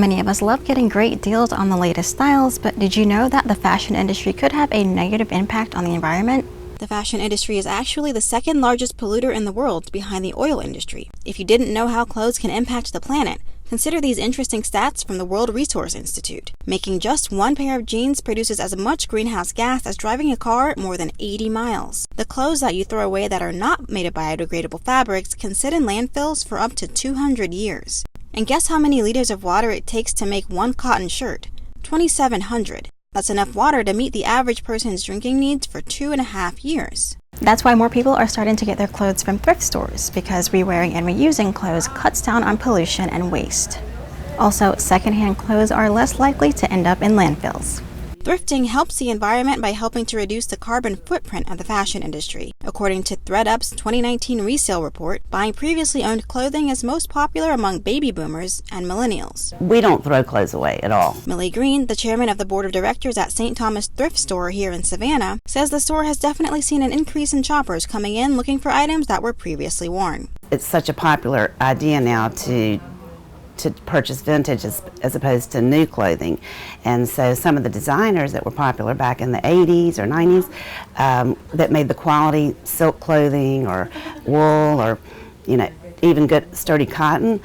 Many of us love getting great deals on the latest styles, but did you know that the fashion industry could have a negative impact on the environment? The fashion industry is actually the second largest polluter in the world behind the oil industry. If you didn't know how clothes can impact the planet, consider these interesting stats from the World Resource Institute. Making just one pair of jeans produces as much greenhouse gas as driving a car more than 80 miles. The clothes that you throw away that are not made of biodegradable fabrics can sit in landfills for up to 200 years. And guess how many liters of water it takes to make one cotton shirt? 2,700. That's enough water to meet the average person's drinking needs for 2.5 years. That's why more people are starting to get their clothes from thrift stores, because rewearing and reusing clothes cuts down on pollution and waste. Also, secondhand clothes are less likely to end up in landfills. Thrifting helps the environment by helping to reduce the carbon footprint of the fashion industry. According to ThredUp's 2019 resale report, buying previously owned clothing is most popular among baby boomers and millennials. We don't throw clothes away at all. Millie Green, the chairman of the board of directors at St. Thomas Thrift Store here in Savannah, says the store has definitely seen an increase in shoppers coming in looking for items that were previously worn. It's such a popular idea now to purchase vintage as opposed to new clothing. And so some of the designers that were popular back in the 80s or 90s that made the quality silk clothing or wool or even good sturdy cotton,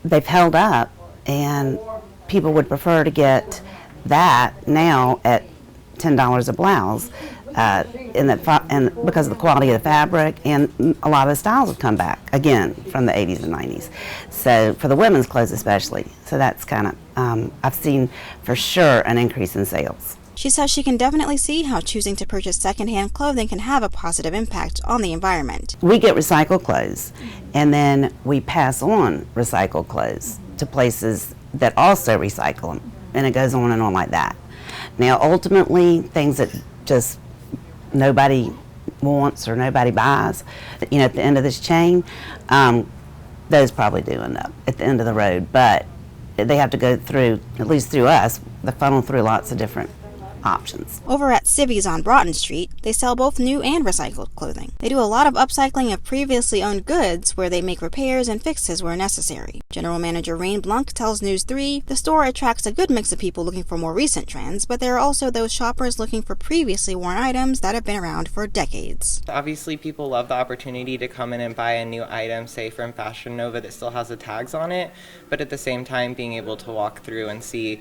they've held up, and people would prefer to get that now at $10 a blouse. And because of the quality of the fabric, and a lot of the styles have come back again from the 80s and 90s. So for the women's clothes especially. So that's kind of, I've seen for sure an increase in sales. She says she can definitely see how choosing to purchase secondhand clothing can have a positive impact on the environment. We get recycled clothes, and then we pass on recycled clothes to places that also recycle them, and it goes on and on like that. Now ultimately, things that just nobody wants or nobody buys, at the end of this chain, those probably do end up at the end of the road, but they have to go through, at least through us, the funnel through lots of different options. Over at Civvies on Broughton Street, they sell both new and recycled clothing. They do a lot of upcycling of previously owned goods where they make repairs and fixes where necessary. General Manager Rain Blanc tells News 3 the store attracts a good mix of people looking for more recent trends, but there are also those shoppers looking for previously worn items that have been around for decades. Obviously, people love the opportunity to come in and buy a new item, say from Fashion Nova, that still has the tags on it, but at the same time being able to walk through and see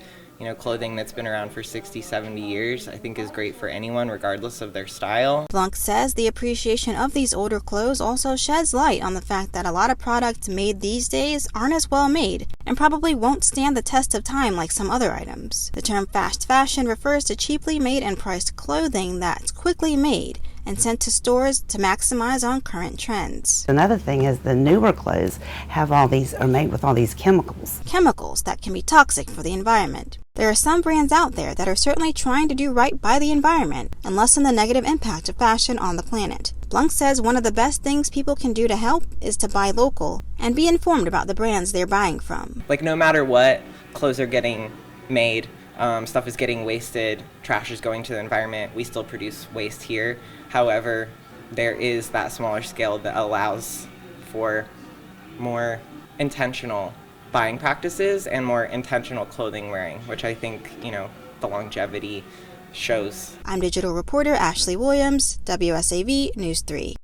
clothing that's been around for 60, 70 years, I think is great for anyone, regardless of their style. Blanc says the appreciation of these older clothes also sheds light on the fact that a lot of products made these days aren't as well made and probably won't stand the test of time like some other items. The term fast fashion refers to cheaply made and priced clothing that's quickly made and sent to stores to maximize on current trends. Another thing is the newer clothes are made with all these chemicals. Chemicals that can be toxic for the environment. There are some brands out there that are certainly trying to do right by the environment and lessen the negative impact of fashion on the planet. Blanc says one of the best things people can do to help is to buy local and be informed about the brands they're buying from. No matter what, clothes are getting made. Stuff is getting wasted, trash is going to the environment, we still produce waste here. However, there is that smaller scale that allows for more intentional buying practices and more intentional clothing wearing, which I think, the longevity shows. I'm digital reporter Ashley Williams, WSAV News 3.